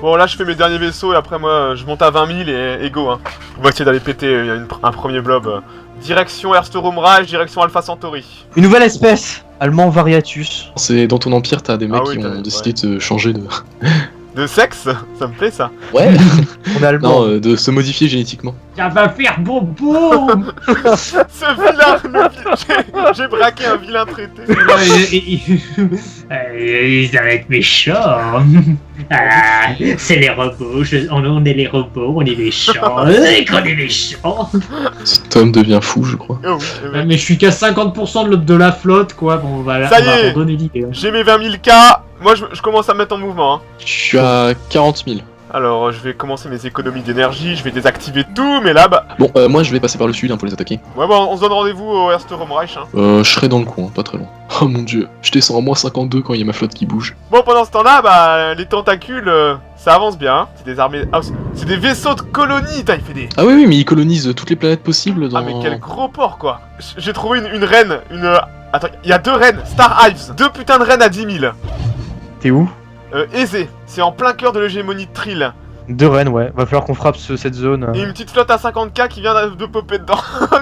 Bon, là, je fais mes derniers vaisseaux et après, moi, je monte à 20 000 et go, hein. On va essayer d'aller péter un premier blob. Direction Ersterum Reich, direction Alpha Centauri. Une nouvelle espèce, allemand variatus. C'est dans ton empire, t'as des mecs Ah oui, qui ont décidé de changer de... De sexe? Ça me plaît, ça. Ouais. On est allemand. Non, de se modifier génétiquement. Ça va faire bobo. Ce vilain... J'ai braqué un vilain traité. Ça va être méchant. Ah, c'est les robots, on est les robots, on est méchants. Qu'on est méchants. Cet homme devient fou, je crois. Oh oui, eh ben. Mais je suis qu'à 50% de la flotte, quoi. Bon, voilà, Ça on y va est. abandonner l'idée. J'ai mes 20 000 K. Moi, je commence à me mettre en mouvement, hein. Je suis à 40 000. Alors, je vais commencer mes économies d'énergie, je vais désactiver tous mes labs. Bon, moi je vais passer par le sud hein, pour les attaquer. Ouais, bon, on se donne rendez-vous au Ersterum Reich, hein. Je serai dans le coin, pas très loin. Oh mon dieu, je descends à moins 52 quand il y a ma flotte qui bouge. Bon, pendant ce temps-là, bah, les tentacules, ça avance bien, hein. C'est des armées... Ah, c'est des vaisseaux de colonies, putain, il fait des... Ah oui, mais ils colonisent toutes les planètes possibles dans... Ah, mais quel gros port, quoi. J'ai trouvé une reine, Attends, il y a 2 reines, Star Hives. 2 putains de reines à 10 000. T'es où? Aisé, c'est en plein cœur de l'hégémonie de Trill. 2 rennes, ouais. Va falloir qu'on frappe cette zone. Et une petite flotte à 50K qui vient de popper dedans.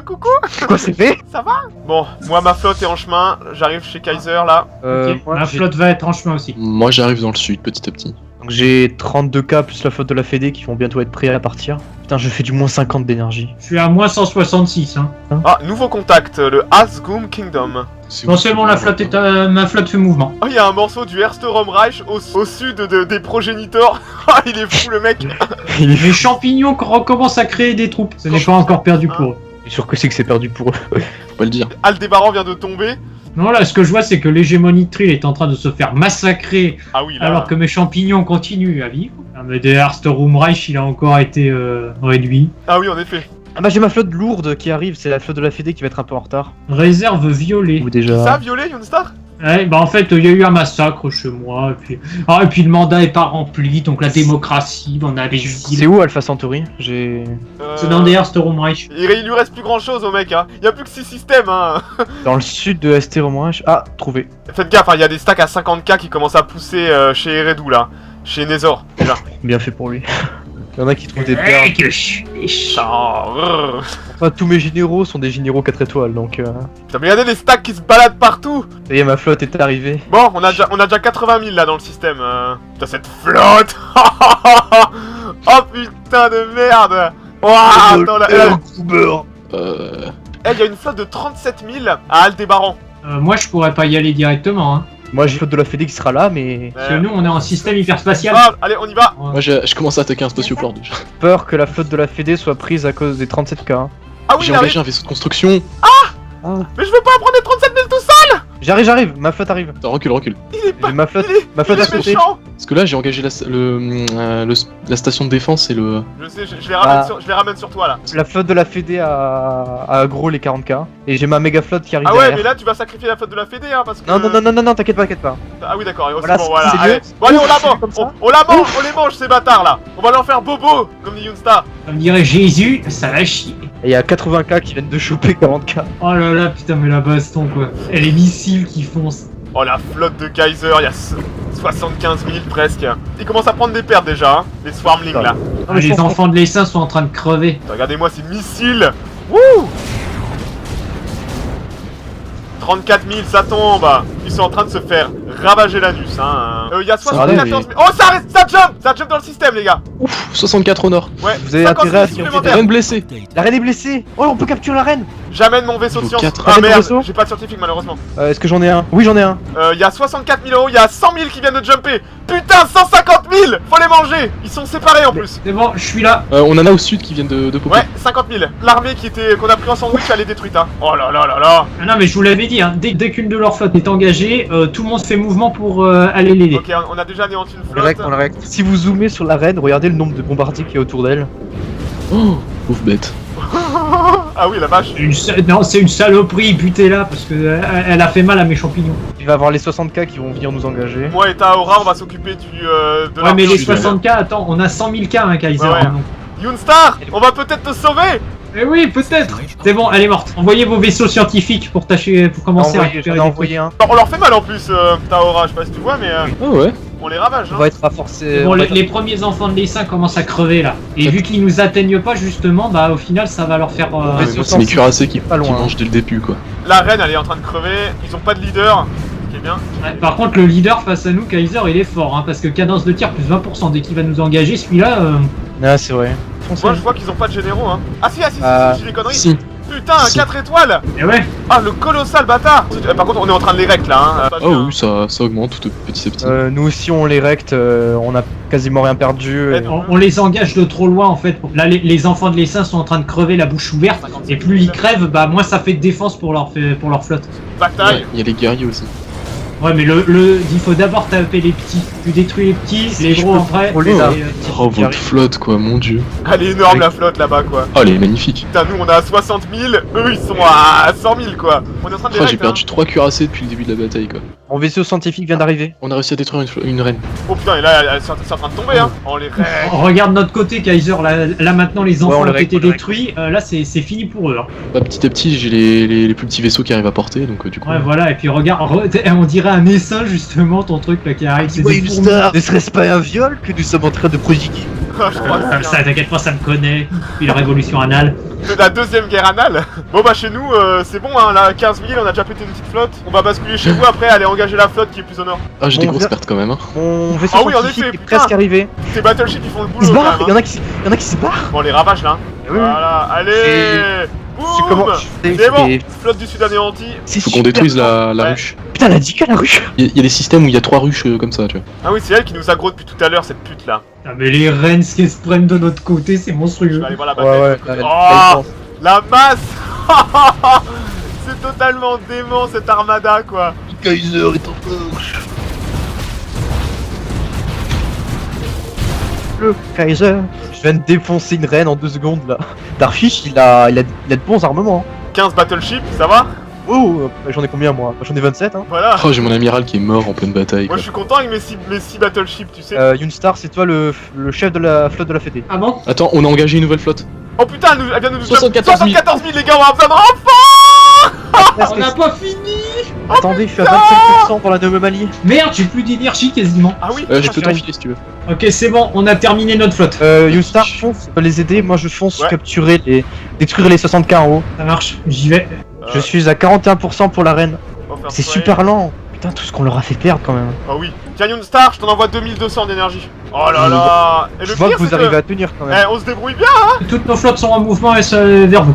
Coucou. Quoi, c'est fait? Ça va? Bon, moi ma flotte est en chemin, j'arrive chez Kaiser là. Ok, Moi, la flotte va être en chemin aussi. Moi j'arrive dans le sud petit à petit. donc j'ai 32K plus la flotte de la Fédé qui vont bientôt être prêts à partir. Putain, je fais du moins 50 d'énergie. Je suis à moins 166, hein. Ah, nouveau contact, le Asgum Kingdom. Non seulement la flotte est ma flotte fait mouvement. Oh, il y a un morceau du Ersterum Reich au sud des progéniteurs. Ah, il est fou le mec. Les champignons recommencent à créer des troupes. Ce n'est pas encore perdu pour eux. Je suis sûr que c'est perdu pour eux. Faut pas le dire. Aldébaran vient de tomber. Non, là, ce que je vois, c'est que l'hégémonie de Trill est en train de se faire massacrer Ah oui, là. alors que mes champignons continuent à vivre. Ah, mais de Ersterum Reich, il a encore été réduit. Ah oui, en effet. Ah bah j'ai ma flotte lourde qui arrive, c'est la flotte de la Fédé qui va être un peu en retard. Réserve violée. Ou déjà... Ça, violet, Youngstar? Ouais, bah en fait, il y a eu un massacre chez moi, et puis le mandat est pas rempli, donc la démocratie, on a les C'est villes. où Alpha Centauri? J'ai... C'est dans des Ersterum Reich. Il lui reste plus grand chose au mec, hein. Il y a plus que 6 systèmes, hein. Dans le sud de Ersterum Reich. Ah, trouvé. Faites gaffe, hein, il y a des stacks à 50K qui commencent à pousser chez Eredou là. Chez Nezor, déjà. Bien fait pour lui. Il y en a qui trouvent des perles. Que je suis méchant. Enfin, tous mes généraux sont des généraux 4 étoiles, donc... Putain, mais regardez les stacks qui se baladent partout. Ça y est, ma flotte est arrivée. Bon, on a déjà 80 000 là dans le système. Putain, cette flotte. Oh putain de merde. Ouah, attends, là, il y a une flotte de 37 000 à Aldébaran. Moi, je pourrais pas y aller directement, hein. Moi, j'ai une flotte de la Fédé qui sera là, mais... Parce que nous, on est en système hyperspatial. Ah, allez, on y va. Moi je commence à attaquer un spatioport déjà. Peur que la flotte de la Fédé soit prise à cause des 37K. Ah oui, J'ai il arrive. engagé un vaisseau de construction. Mais je veux pas prendre les 37 000 tout seul. J'arrive, ma flotte arrive. Attends, recule. Il est pas... J'ai ma flotte il à est côté. méchant. Parce que là j'ai engagé la station de défense et le... Je sais, je les ramène, Ah. je les ramène sur toi là. La flotte de la Fédé a aggro les 40K. Et j'ai ma méga flotte qui arrive Ah ouais, derrière. mais là tu vas sacrifier la flotte de la Fédé, hein, parce que... Non, t'inquiète pas. Ah oui, d'accord, Voilà, c'est bon, voilà. c'est Allez. mieux. Bon, allez, on la mange. Comme ça. On la mange, on les mange ces bâtards là. On va leur faire bobo, comme dit Youngstar. Comme dirait Jésus, ça va chier. Et il y a 80K qui viennent de choper 40K. Oh là là, putain, mais la baston, quoi. Et les missiles qui foncent. Oh la flotte de Kaiser, il y a 75 000 presque. Ils commencent à prendre des pertes déjà, hein, les Swarmlings là. Ah, les enfants de l'essaim sont en train de crever. Regardez-moi ces missiles. Wouh 34 000, ça tombe. Ils sont en train de se faire ravager l'anus, hein. Il y a 74 000. Oh, ça jump dans le système, les gars. Ouf, 64 au nord. Ouais, Vous avez 50 intérêt à 000 tirer supplémentaires. Rien de blessé. La reine est blessée. Oh, on peut capturer la reine. J'amène mon vaisseau de Niveau science. 4. Ah Amène ton merde, vaisseau. j'ai pas de scientifique malheureusement. Est-ce que j'en ai un? Oui, j'en ai un. Il y a 64 000 euros, il y a 100 000 qui viennent de jumper. Putain, 150 000. Faut les manger. Ils sont séparés en plus. C'est bon, je suis là. On en a au sud qui viennent de popper. Ouais, 50 000. L'armée qu'on a pris en sandwich, elle est détruite, hein. Oh là là là là. Ah non, mais je vous l'avais dit, hein, dès qu'une de leurs flottes est engagée, tout le monde fait mouvement pour aller l'aider. Ok, on a déjà anéanti une On la flotte. règle. Si vous zoomez sur la reine, regardez le nombre de bombardiers qu'il y a autour d'elle. Oh, pauvre bête. Ah oui, la vache. Non, c'est une saloperie, butez-la, parce que elle a fait mal à mes champignons. Il va avoir les 60K qui vont venir nous engager. Moi et Taora, on va s'occuper de Ouais, mais les l'armée. 60K, attends, on a 100 000 K, hein, Kaiser. Ouais, ouais. hein, donc. Youngstar, on va peut-être te sauver. Eh oui, peut-être. C'est bon, elle est morte. Envoyez vos vaisseaux scientifiques pour commencer à récupérer J'en ai des envoyé un. On leur fait mal en plus, Taora, je sais pas si tu vois, mais... Oh ouais. On les ravage, On hein. va être renforcé. Bon, les premiers enfants de l'Essaim commencent à crever là. Et vu qu'ils nous atteignent pas justement, bah au final ça va leur faire... Ouais, c'est moi, c'est mes cuirassés qui pas loin, mangent dès le début, quoi. La reine, elle est en train de crever. Ils ont pas de leader. Ce qui est bien. Ouais, par contre le leader face à nous, Kaiser, il est fort, hein, parce que cadence de tir plus 20% dès qu'il va nous engager, celui-là... Ah, c'est vrai. Foncez. Moi, je vois qu'ils ont pas de généraux, hein. Ah si, j'ai des conneries. Si. Putain, un Si. 4 étoiles. Et ouais, Ah, le colossal bâtard. Par contre, on est en train de les rect, là, hein. Pas Oh bien. oui, ça augmente tout petit à petit. Nous aussi on les recte, on a quasiment rien perdu. on les engage de trop loin en fait. Là les enfants de l'Essaim sont en train de crever la bouche ouverte, et plus ils crèvent, bah moins ça fait de défense pour leur flotte. Bataille. Ouais, il y a les guerriers aussi. Ouais mais il faut d'abord taper les petits. Tu détruis les petits, Si les je gros peux après. contrôler et, la- Oh, votre flotte, quoi, mon dieu. Elle est énorme, la flotte, là-bas, quoi. Oh, elle est magnifique. Putain, nous, on a 60 000. Eux, ils sont à 100 000, quoi. On est en train de les Oh, rect, j'ai perdu 3 cuirassés depuis le début de la bataille, quoi. Mon vaisseau scientifique vient d'arriver. On a réussi à détruire une reine. Oh putain, et là, c'est en train de tomber, hein. On les rect. On regarde notre côté Kaiser, là maintenant les enfants on les ont été règle, détruits, là c'est fini pour eux. Hein. Bah, petit à petit, j'ai les plus petits vaisseaux qui arrivent à porter, donc du coup. Ouais voilà, et puis regarde, on dirait un essaim justement ton truc là qui arrive. C'est des fourmis. Ne serait-ce pas un viol que nous sommes en train de prodiguer? Je crois que c'est bien. Ça t'inquiète pas, ça me connaît. Puis la révolution anale. C'est la deuxième guerre anale. Bon bah chez nous c'est bon hein, là 15 000, on a déjà pété une petite flotte. On va basculer chez vous après, aller engager la flotte qui est plus au nord. Ah, j'ai des Bon, grosses pertes quand même, hein. Mon vaisseau Ah oui, en scientifique effet, est putain. presque arrivé. Ces battleships ils font le Il boulot se quand barre, même, il y hein. en a qui se barrent. Bon on les ravage là. Oui. Voilà, allez. C'est Boum. comment C'est bon, flotte du sud anéantie. C'est Faut qu'on super détruise la Ouais. ruche. Putain, elle a dit qu'elle a ruche. Il y a des systèmes où il y a 3 ruches comme ça, tu vois. Ah oui, c'est elle qui nous aggro depuis tout à l'heure, cette pute là. Ah mais les reines ce qu'elles se prennent de notre côté, c'est Je monstrueux. vais aller voir la Ouais, bataille. ouais, de l'autre côté. elle Oh, la masse. C'est totalement dément cette armada quoi. Kaiser est en marche. Le Kaiser. Je viens de défoncer une reine en 2 secondes là. Darfish, il a de bons armements. 15 battleships, ça va? Oh, j'en ai combien moi? J'en ai 27 hein. Voilà. Oh, j'ai mon amiral qui est mort en pleine bataille, Moi quoi. je suis content avec mes 6 battleships, tu sais. Yunstar, c'est toi le chef de la flotte de la fédé. Ah bon? Attends, on a engagé une nouvelle flotte. Oh putain, elle vient de nous 74 000. 74 000 les gars, on va besoin de renfort. On n'a pas fini! Attendez, je suis à 25% pour la anomalie. Merde, j'ai plus d'énergie quasiment. Ah oui. Je peux t'enfiler si tu veux. Ok, c'est bon, on a terminé notre flotte. Yunstar, fonce les aider, moi je fonce Ouais. détruire les 60K en haut. Ça marche, j'y vais. Je suis à 41% pour la reine. On va faire C'est soigner. super lent. Putain, tout ce qu'on leur a fait perdre quand même. Ah oui. Tiens Yunstar, je t'en envoie 2200 d'énergie. Oh là là. Et Je le vois pire que vous c'est arrivez à tenir quand même. Eh, on se débrouille bien. Toutes nos flottes sont en mouvement et vers vous.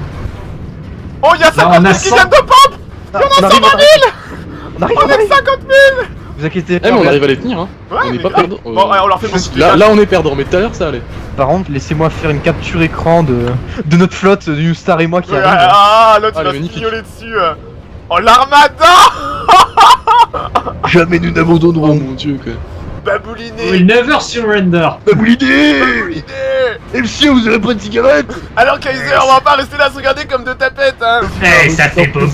Oh, il y a 50 on a 000 qui 100. viennent de pop. On arrive, On est 50 000. Vous inquiétez Eh, mais on arrive à les tenir, hein. Ouais, On est mais pas grave. perdant. Bon, ouais, on leur fait beaucoup de Là, dégâts. là, on est perdant, mais tout à l'heure, ça allait. Par contre, laissez-moi faire une capture écran de notre flotte, de Yunstar et moi qui Ouais, arrive. ah, l'autre Ah, il va elle est se magnifique. pignoler dessus. Oh, l'armada. Jamais nous Oh n'abandonnerons. mon dieu, quoi. Babouliné. We'll never surrender. Babouliné. Babouliné. MC, vous avez pas de cigarette? Alors Kaiser, on va pas rester là à se regarder comme deux tapettes, hein. Eh, ça fait bobo.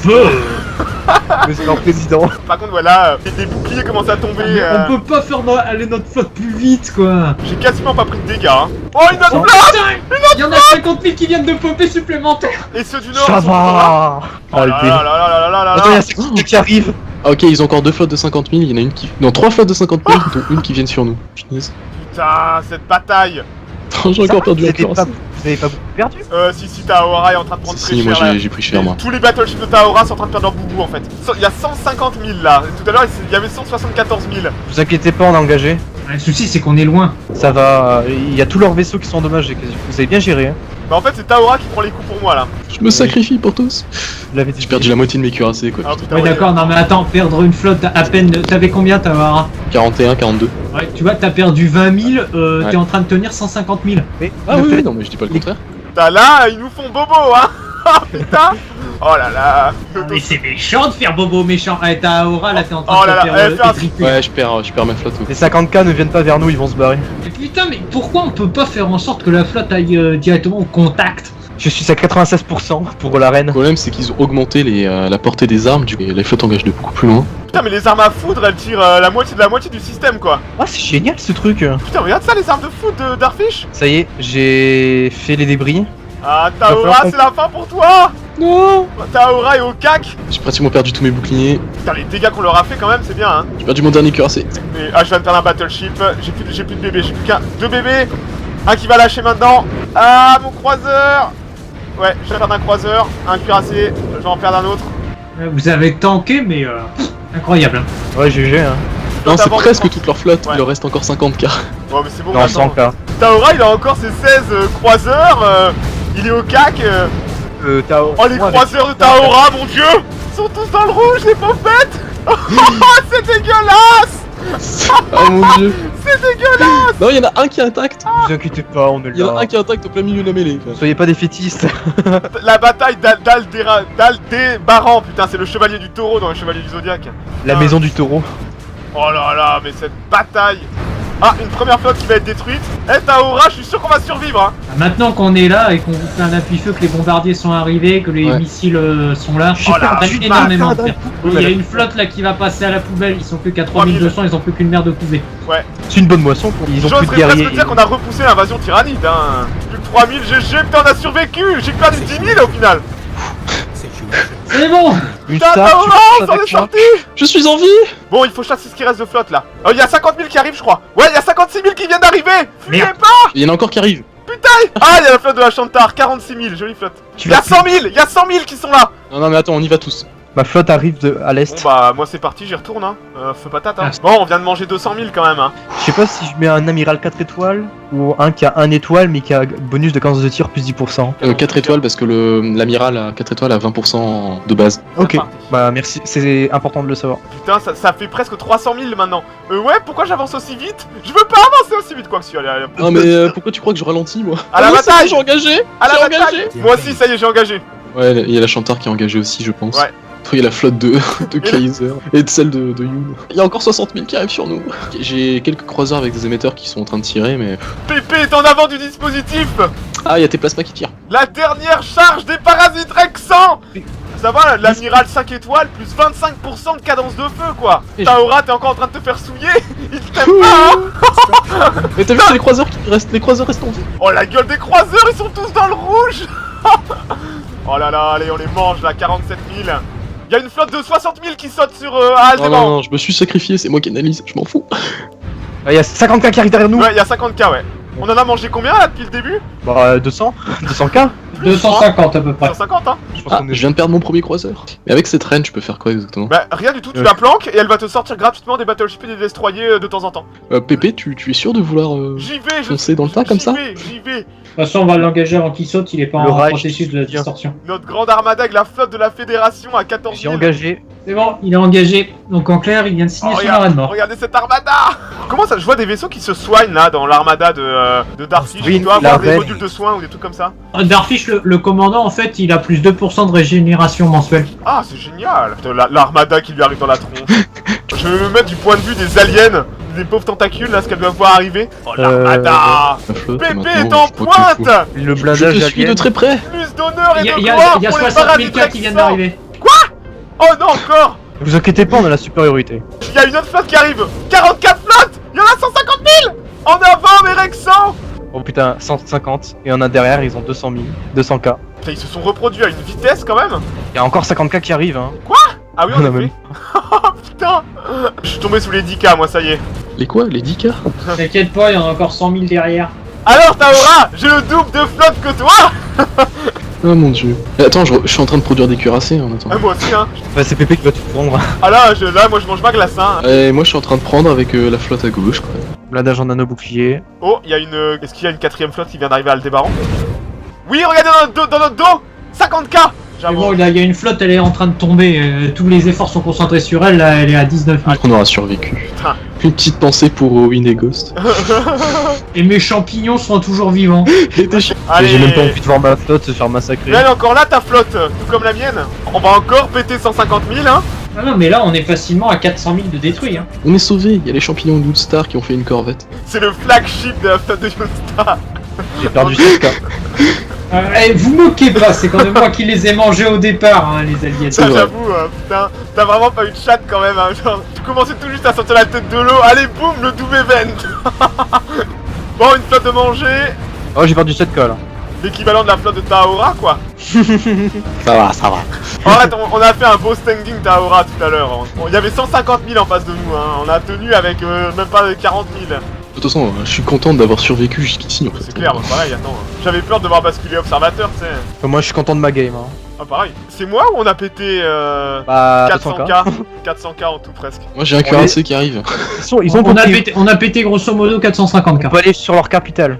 Monsieur le président. Par contre, voilà, des boucliers commencent à tomber. On peut pas faire aller notre flotte plus vite, quoi. J'ai quasiment pas pris de dégâts. Hein. Oh, une autre Oh. flotte. Putain, il y en a 50 000 qui viennent de popper supplémentaires. Et ceux du nord Ça sont toujours là. va. Oh là là là là là là Attends, il y là. a 50 qui arrivent. Ah, ok, ils ont encore 2 flottes de 50 000. Il y en a une qui. Non, 3 flottes de 50 000, dont une qui viennent sur nous. Punaise. Putain, cette bataille. J'ai encore perdu un cuirassé. Vous avez pas beaucoup perdu? Si Taora est en train de prendre Si, très si, moi cher là. j'ai pris cher, moi. Tous les battleships de Taora sont en train de perdre leur boubou en fait. Il y a 150 000 là. Tout à l'heure il y avait 174 000. Vous inquiétez pas, on a engagé. Le souci, c'est qu'on est loin. Ça va. Il y a tous leurs vaisseaux qui sont endommagés. Vous avez bien géré. Hein. Bah en fait c'est Taora qui prend les coups pour moi là. Je me sacrifie pour tous. Vous l'avez J'ai perdu la moitié de mes cuirassés, quoi. Ah putain, Ouais, ouais. d'accord, non mais attends, perdre une flotte à peine. T'avais combien, Tawara? 41, 42. Ouais, tu vois, t'as perdu 20 000, Ouais. t'es en train de tenir 150 000. Mais Ah le oui, fait- oui, non, mais je dis pas le contraire. Putain là ils nous font bobo hein. Ah putain. Oh là là. Mais c'est méchant de faire bobo méchant. Ah, Taora, là, t'es en train Oh de là te là, faire fais un- étriper. Ouais, je perds ma flotte. Ouais. Les 50K ne viennent pas vers nous, ils vont se barrer. Mais putain, mais pourquoi on peut pas faire en sorte que la flotte aille directement au contact? Je suis à 96% pour la reine. Le problème, c'est qu'ils ont augmenté la portée des armes, du coup, les flottes engagent de beaucoup plus loin. Putain mais les armes à foudre elles tirent la moitié de la moitié du système quoi. Ah, c'est génial ce truc. Putain regarde ça les armes de foudre de Darfish. Ça y est, j'ai fait les débris. Ah Va falloir Taora qu'on- c'est la fin pour toi. Non. Taora est au cac. J'ai pratiquement perdu tous mes boucliers. Putain, les dégâts qu'on leur a fait quand même, c'est bien, hein. J'ai perdu mon dernier cuirassé. Mais, je viens de perdre un battleship, j'ai plus de bébés, j'ai plus qu'un, 2 bébés. Un qui va lâcher maintenant. Ah, mon croiseur. Ouais, je viens de perdre un croiseur, un cuirassé, je vais en perdre un autre. Vous avez tanké, mais incroyable. Hein. Ouais, GG, hein. Non, c'est avant de presque prendre- toute leur flotte, Ouais. il leur reste encore 50k. Bon, mais c'est bon, Non, maintenant. 100K. Taora, il a encore ses 16 croiseurs, il est au CAC. Tao. Oh, les croiseurs de Taora, mon dieu. Ils sont tous dans le rouge, les paupettes. Oh, c'est dégueulasse. Ah mon dieu. C'est dégueulasse. Non, il y en a un qui est intact. Ne vous inquiétez pas, on est Il y en a là. un qui est intact au plein milieu de la mêlée. quoi. Soyez pas défaitistes. La bataille d'Aldébaran, putain, c'est le chevalier du taureau dans le chevalier du zodiaque. La maison du taureau. Oh là là, mais cette bataille. Ah, une première flotte qui va être détruite. Eh, Taora, je suis sûr qu'on va survivre, hein. Maintenant qu'on est là et qu'on vous fait un appui-feu, que les bombardiers sont arrivés, que les Ouais. missiles sont là, Oh là, on a je eu suis énormément de bâtard pertes. Il y a une flotte là qui va passer à la poubelle, ils sont plus qu'à 3200, ils ont plus qu'une mer de couvée. C'est une bonne moisson pour. Ils ont plus de J'oserais presque guerriers. dire qu'on a repoussé l'invasion tyrannide, hein. Plus de 3000 GG, putain, on a survécu. J'ai perdu 10 000 au final. C'est bon. Une Putain, star, Taora, tu on passes s'en est avec moi. sorti. Je suis en vie. Bon, il faut chasser ce qui reste de flotte là. Oh, il y a 50 000 qui arrivent, je crois. Ouais, il y a 56 000 qui viennent d'arriver. Fuyez Merde. pas. Il y en a encore qui arrivent. Ah, il y a la flotte de la Chantar, 46 000, jolie flotte. Tu Il y a vas 100 000, il y a 100 000 qui sont là. Non, non, mais attends, on y va tous. Ma flotte arrive à Bon l'est. bah, moi c'est parti, j'y retourne, hein. Feu patate, hein. Ah. Bon, on vient de manger 200 000 quand même, hein. Je sais pas si je mets un amiral 4 étoiles ou un qui a 1 étoile mais qui a bonus de 15 de tir plus 10%. 4 étoiles parce que l'amiral a 4 étoiles à 20% de base. Ok, parti. bah merci, c'est important de le savoir. Putain, ça fait presque 300 000 maintenant. Ouais, pourquoi j'avance aussi vite? Je veux pas avancer aussi vite, quoi que si, allez. Non, mais pourquoi tu crois que je ralentis moi? À la Ah non, c'est bataille. bon, j'ai engagé. À la J'ai bataille. engagé. Moi aussi, ça y est, j'ai engagé. Ouais, il y a la Chantar qui est engagée aussi, je pense. Ouais. Il y a la flotte de Kaiser et de celle de Yoon. Il y a encore 60 000 qui arrivent sur nous. J'ai quelques croiseurs avec des émetteurs qui sont en train de tirer, mais. Pépé est en avant du dispositif. Ah, il y a tes plasmas qui tirent. La dernière charge des parasites Rexans. Ça va, l'amiral 5 étoiles plus 25% de cadence de feu, quoi. Et je- Taora, t'es encore en train de te faire souiller. Il t'aime pas, hein. Mais t'as vu, c'est les croiseurs qui restent, les croiseurs restent en vie. Oh, la gueule des croiseurs, ils sont tous dans le rouge. Oh là là, allez, on les mange là, 47 000. Il y a une flotte de 60 000 qui saute sur Non, Aldebaran. non, non, je me suis sacrifié, c'est moi qui analyse, je m'en fous. Il y a 50K qui arrivent derrière nous. Ouais, il y a 50K, ouais. On en a mangé combien là depuis le début? Bah 200 200K 250 à peu près. 150, hein. Je pense Ah, qu'on est... je viens de perdre mon premier croiseur. Mais avec cette reine, je peux faire quoi exactement? Bah, rien du tout, tu la planques et elle va te sortir gratuitement des battleships et des destroyers de temps en temps. Pépé, tu es sûr de vouloir J'y vais, foncer dans le tas comme ça? J'y vais. De toute façon, on va l'engager avant qu'il saute, il est pas Le en Reich, processus de bien. distorsion. Notre grande armada avec la flotte de la fédération à 14 J'ai 000. engagé. C'est bon, il est engagé. Donc en clair, il vient de signer son arrêt de mort. Regardez cette armada. Comment ça, je vois des vaisseaux qui se soignent là dans l'armada de Darfish. Oui, Il doit la avoir des reine. modules de soins ou des trucs comme ça. Darfish, le commandant, en fait, il a plus 2% de régénération mensuelle. Ah, c'est génial. Putain, l'armada qui lui arrive dans la tronche. Je vais me mettre du point de vue des aliens, des pauvres tentacules là, ce qu'elle doit voir arriver. Oh, l'armada. ma flotte. et Pépé maintenant, est en je crois qu'il faut- pointe. Le Je blindage te suis de alien. très près. Plus d'honneur et Il y a, de il y a- gloire il y a pour les 60 000 parasites cas qui viennent Rexans. d'arriver. Oh non, encore. Ne vous inquiétez pas, on a la supériorité. Il y a une autre flotte qui arrive. 44 flottes. Il y en a 150 000. En avant mes Rexans. Oh putain, 150. Et on a derrière, ils ont 200 000. 200K. Putain, ils se sont reproduits à une vitesse quand même. Il y a encore 50K qui arrivent, hein. Ah oui, en On a effet. même- Oh putain. Je suis tombé sous les 10K, moi, ça y est. Les quoi? Les 10K? T'inquiète pas, il y en a encore 100 000 derrière. Alors, Taora, j'ai le double de flotte que toi. Oh mon dieu. Attends, je suis en train de produire des cuirassés en attendant. Moi aussi, hein. Ouais, c'est Pépé qui va tout prendre. Ah là, moi, je mange ma glace, hein. Et moi je suis en train de prendre avec la flotte à gauche quoi. Blindage en nano bouclier. Oh, il y a une... Est-ce qu'il y a une quatrième flotte qui vient d'arriver à Aldébaran? Oui, regardez dans notre dos 50K. Mais J'avoue. bon, là, il y a une flotte, elle est en train de tomber. Tous les efforts sont concentrés sur elle, là, elle est à 19 000. On aura survécu. Putain. Une petite pensée pour Owen et Ghost. Et mes champignons sont toujours vivants. Allez. J'ai même pas envie de voir ma flotte se faire massacrer. Mais elle est encore là, ta flotte, tout comme la mienne. On va encore péter 150 000, hein. Ah non, mais là, on est facilement à 400 000 de détruits. Hein. On est sauvés, il y a les champignons de Star qui ont fait une corvette. C'est le flagship de la flotte de Youngstar. J'ai perdu 7K. Vous moquez pas, c'est quand même moi qui les ai mangés au départ, hein, les aliens. Ça, vrai. j'avoue, putain, t'as vraiment pas eu de chat quand même, hein. Genre, tu commençais tout juste à sortir la tête de l'eau. Allez, boum, le double event. Bon, une flotte de manger. Oh, j'ai perdu 7K là. l'équivalent de la flotte de Taora, quoi. Ça va, ça va. En fait, on a fait un beau standing Taora tout à l'heure. Il y avait 150 000 en face de nous, hein. On a tenu avec même pas 40 000. De toute façon, je suis content d'avoir survécu jusqu'ici, en fait. C'est clair, moi, pareil, attends. J'avais peur de devoir basculer observateur, tu sais. Moi je suis content de ma game. Hein. Ah, pareil. C'est moi ou on a pété Bah, 400K 400K en tout, presque. Moi, j'ai un cuirassé qui arrive. Ils ont On a pété grosso modo 450K. On peut aller sur leur capitale.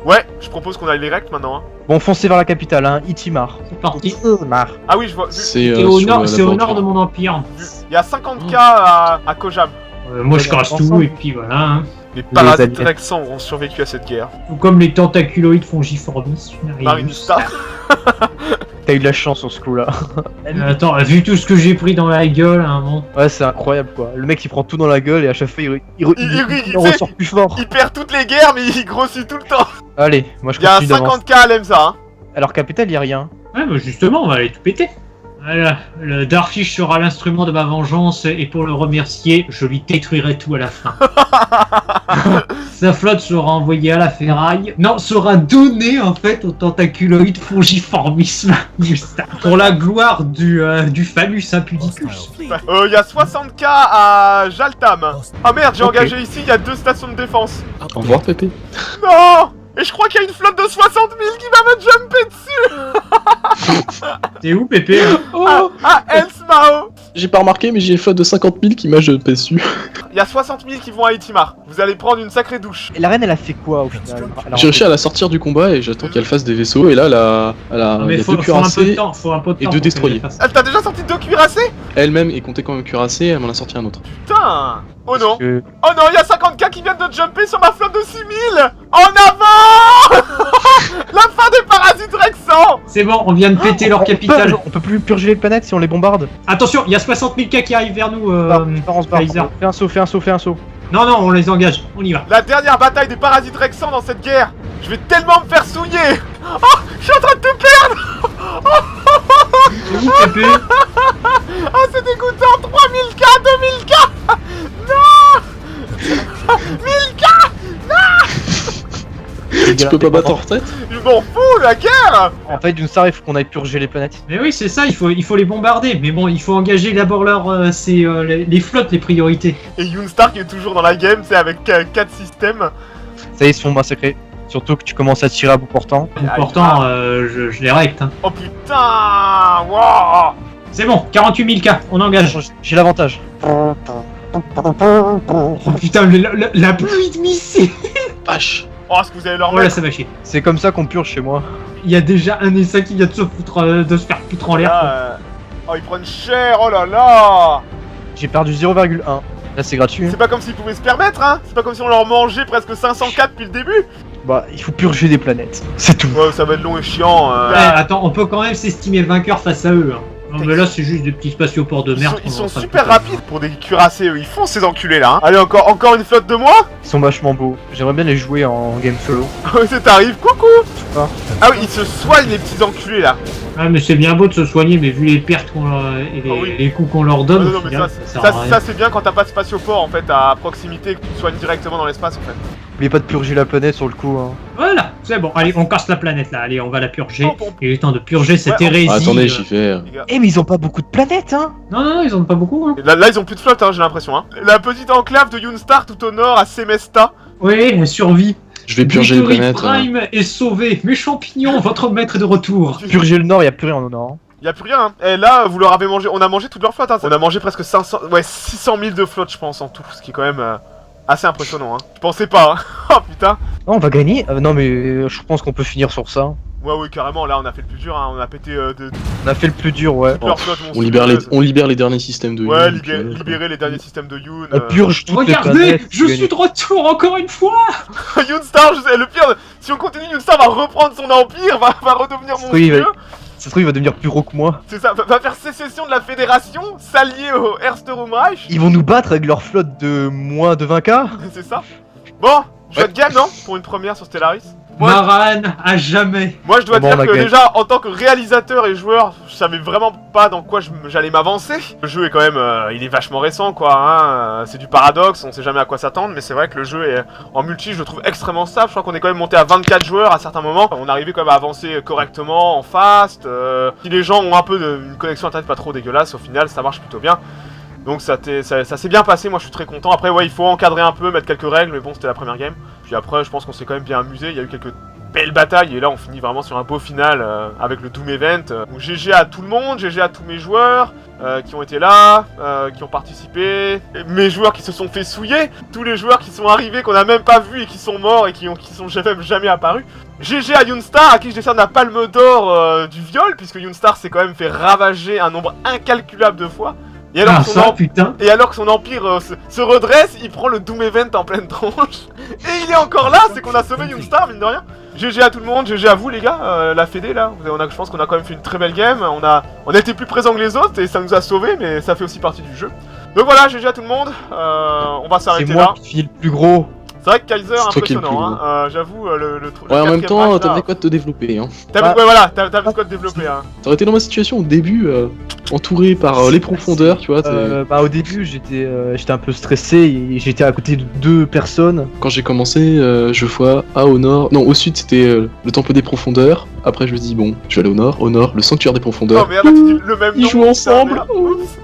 Ouais, je propose qu'on aille direct maintenant, hein. Bon, foncez vers la capitale, hein, Itimar. C'est parti. Itimar. Ah oui, je vois. C'est C'est au sur nord, la c'est au nord laboratoire. de mon empire. Il y a 50K à Kojam. Moi je casse tout et puis voilà. Hein. Les parasites alliés. Rexans ont survécu à cette guerre. Tout comme les tentaculoïdes fongiformis. Marinista. T'as eu de la chance sur ce coup-là. Attends, vu tout ce que j'ai pris dans la gueule à un moment. Ouais, c'est incroyable quoi. Le mec il prend tout dans la gueule et à chaque fois il Il ressort plus fort. Il perd toutes les guerres, mais il grossit tout le temps. Allez, moi je Il y a continue d'avance. 50K à Lemza, hein. Alors capitale y a rien. Ouais, bah justement, on va aller tout péter. Voilà, le Darfish sera l'instrument de ma vengeance et pour le remercier, je lui détruirai tout à la fin. Sa flotte sera envoyée à la ferraille. Non, sera donnée en fait au tentaculoïde fongiformisme. Pour la gloire du phallus impudicus. Il y a 60K à Jaltam. Ah merde, j'ai Ok. engagé ici, il y a 2 stations de défense. Au revoir, Pépé. Non. Et je crois qu'il y a une flotte de 60 000 qui va me jumper dessus. T'es où, Pépé? Ah, Elsmao. J'ai pas remarqué, mais j'ai une flotte de 50 000 qui m'a jeté dessus. Il y a 60 000 qui vont à Itimar. Vous allez prendre une sacrée douche. Et la reine elle a fait quoi au final? J'ai réussi à la sortir du combat et j'attends qu'elle fasse des vaisseaux. Et là, elle a Non, mais il y a faut 2 un peu de cuirassés. temps, faut un peu de et temps deux pour destroyers. qu'elle fasse. Elle t'a déjà sorti 2 cuirassés? Elle-même est comptée comme un cuirassé, elle m'en a sorti un autre. Putain. Oh non. Que... Oh non, il y a 50K qui viennent de jumper sur ma flotte de 6000. En avant. La fin des parasites Rexans. C'est bon, on vient de péter leur capitale. On peut plus purger les planètes si on les bombarde. Attention, il y a 60 000 cas qui arrivent vers nous. On se barre. Kaiser. Fais un saut, fais un saut, fais un saut. Non, non, on les engage, on y va. La dernière bataille des parasites Rexans dans cette guerre. Je vais tellement me faire souiller. Oh, je suis en train de te perdre. C'est où, Pépé? Ah, c'est dégoûtant. 3000K, 2000K. Non. 1000K. Tu peux pas battre en retraite? Je m'en fous, la guerre. En fait, d'une star, il faut qu'on aille purger les planètes. Mais oui, c'est ça, il faut les bombarder. Mais bon, il faut engager d'abord les flottes, les priorités. Et Yoonstark est toujours dans la game, c'est avec 4 systèmes. Ça y est, ils se font massacrer. Surtout que tu commences à tirer à bout portant. Pourtant, je les recte. Hein. Oh putain. Wow. C'est bon, 48 000 cas, on engage. J'ai l'avantage. Oh putain, la pluie de missiles. Vache. Oh, est-ce que vous allez leur Oh là, mettre ça va chier. C'est comme ça qu'on purge chez moi. Il y a déjà un essa qui vient de se faire foutre en l'air. Là, oh, ils prennent cher, oh là là. J'ai perdu 0,1. Là, c'est gratuit. C'est pas comme s'ils pouvaient se permettre, hein. C'est pas comme si on leur mangeait presque 500K depuis le début. Bah, il faut purger des planètes. C'est tout. Ouais, ça va être long et chiant. Ouais, attends, on peut quand même s'estimer vainqueur face à eux. Hein. Non, mais là, c'est juste des petits spatioports de merde. Ils qu'on sont est en train de super faire. rapides pour des cuirassés, eux. Ils font ces enculés là. Hein. Allez, encore une flotte de moi. Ils sont vachement beaux. J'aimerais bien les jouer en game solo. C'est t'arrives, coucou. Ah. Ah oui, ils se soignent les petits enculés là. Ah, mais c'est bien beau de se soigner, mais vu les pertes qu'on et les, Ah oui. les coups qu'on leur donne, Non, au non, mais final, ça, sert à rien. ça c'est bien quand t'as pas de spatioport en fait à proximité, que tu te soignes directement dans l'espace en fait. N'oubliez pas de purger la planète sur le coup. Hein. Voilà, c'est bon. Allez, on casse la planète là. Allez, on va la purger. Oh, bon. Il est temps de purger cette Ouais, hérésie. Ah, attendez, j'y fais. Les gars. Eh, mais ils ont pas beaucoup de planètes, hein. Non, non, non, ils en ont pas beaucoup. Hein. Là, ils ont plus de flotte, hein, j'ai l'impression. Hein. La petite enclave de Yoonstar tout au nord à Semesta. Oui, survie. Je vais purger les Victory planètes. Prime est sauvé. Mes champignons, votre maître est de retour. Purger le nord, y a plus rien au nord. Y a plus rien. Hein. Et là, vous leur avez mangé. On a mangé toute leur flotte. Hein. On a mangé presque 500, ouais, 600 000 de flotte, je pense, en tout. Ce qui est quand même assez impressionnant. Hein. Je pensais pas. Hein. Oh putain. Non, on va gagner. Non, mais je pense qu'on peut finir sur ça. Ouais, oui, carrément. Là, on a fait le plus dur. Hein. On a pété On a fait le plus dur, ouais. toute leur flotte. On libère les derniers systèmes de Ouais, Yoon, puis, libérer les derniers systèmes de Yoon. On purge toutes les Regardez, planètes. je suis de retour encore une fois. Yoonstar, le pire, si on continue, Yoonstar va reprendre son empire, va redevenir Oui, monstrueux. Ça se trouve, il va devenir plus gros que moi. C'est ça, va faire sécession de la fédération, s'allier au Ersterum Reich. Ils vont nous battre avec leur flotte de moins de 20K. C'est ça. Bon, jeu de game, non? Pour une première sur Stellaris. Maran, à jamais. Moi je dois Bon, dire on a que gagné. déjà en tant que réalisateur et joueur, je savais vraiment pas dans quoi j'allais m'avancer. Le jeu est quand même, il est vachement récent quoi, hein. C'est du paradoxe, on sait jamais à quoi s'attendre, mais c'est vrai que le jeu est en multi, je le trouve extrêmement stable. Je crois qu'on est quand même monté à 24 joueurs à certains moments. On arrivait quand même à avancer correctement, en fast. Si les gens ont un peu une connexion internet pas trop dégueulasse, au final ça marche plutôt bien. Donc ça s'est bien passé, moi je suis très content. Après ouais, il faut encadrer un peu, mettre quelques règles, mais bon c'était la première game. Puis après je pense qu'on s'est quand même bien amusé, il y a eu quelques belles batailles et là on finit vraiment sur un beau final avec le Doom Event. Donc GG à tout le monde, GG à tous mes joueurs qui ont été là, qui ont participé, mes joueurs qui se sont fait souiller, tous les joueurs qui sont arrivés qu'on a même pas vus et qui sont morts et qui sont jamais apparus. GG à Younstar, à qui je décerne la palme d'or du viol, puisque Younstar s'est quand même fait ravager un nombre incalculable de fois. Et alors, Ah ça, putain. et alors que son empire se redresse, il prend le Doom Event en pleine tronche. Et il est encore là, c'est qu'on a sauvé Younstar, mine de rien. GG à tout le monde, GG à vous les gars, la Fédé là. Je pense qu'on a quand même fait une très belle game. On a été plus présents que les autres et ça nous a sauvés, mais ça fait aussi partie du jeu. Donc voilà, GG à tout le monde. On va C'est s'arrêter moi là. qui suis le plus gros. C'est vrai que Kaiser, C'est toi qui es le impressionnant, plus hein. J'avoue, le Ouais, en même quatrième temps, match, t'avais là. quoi de te développer, hein. Ouais, voilà, t'avais quoi de développer, hein. T'aurais été dans ma situation au début, entouré par les profondeurs, tu vois. Au début, j'étais un peu stressé et j'étais à côté de 2 personnes. Quand j'ai commencé, je vois au nord. Non, au sud, c'était le temple des profondeurs. Après, je me dis, bon, je vais aller au nord, le sanctuaire des Oh profondeurs. merde, tu dis le même nom. Ils jouent putain, ensemble. merde. Oups.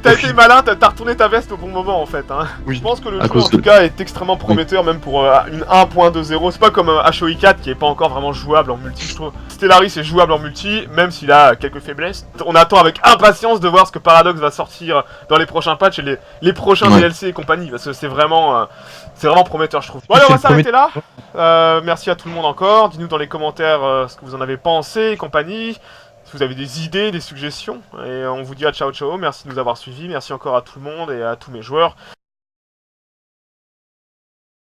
T'as été malin, t'as retourné ta veste au bon moment en fait, hein. Oui. Je pense que le À jeu cause en tout de- cas est extrêmement prometteur, même pour une 1.20. C'est pas comme HOI 4 qui est pas encore vraiment jouable en multi, je trouve. Stellaris est jouable en multi, même s'il a quelques faiblesses. On attend avec impatience de voir ce que Paradox va sortir dans les prochains patchs et les prochains Ouais. DLC et compagnie, parce que c'est vraiment prometteur, je trouve. Bon allez, on va C'est le s'arrêter là. Merci à tout le monde encore. Dites-nous dans les commentaires ce que vous en avez pensé et compagnie. Si vous avez des idées, des suggestions. Et on vous dit à ciao ciao. Merci de nous avoir suivis. Merci encore à tout le monde et à tous mes joueurs.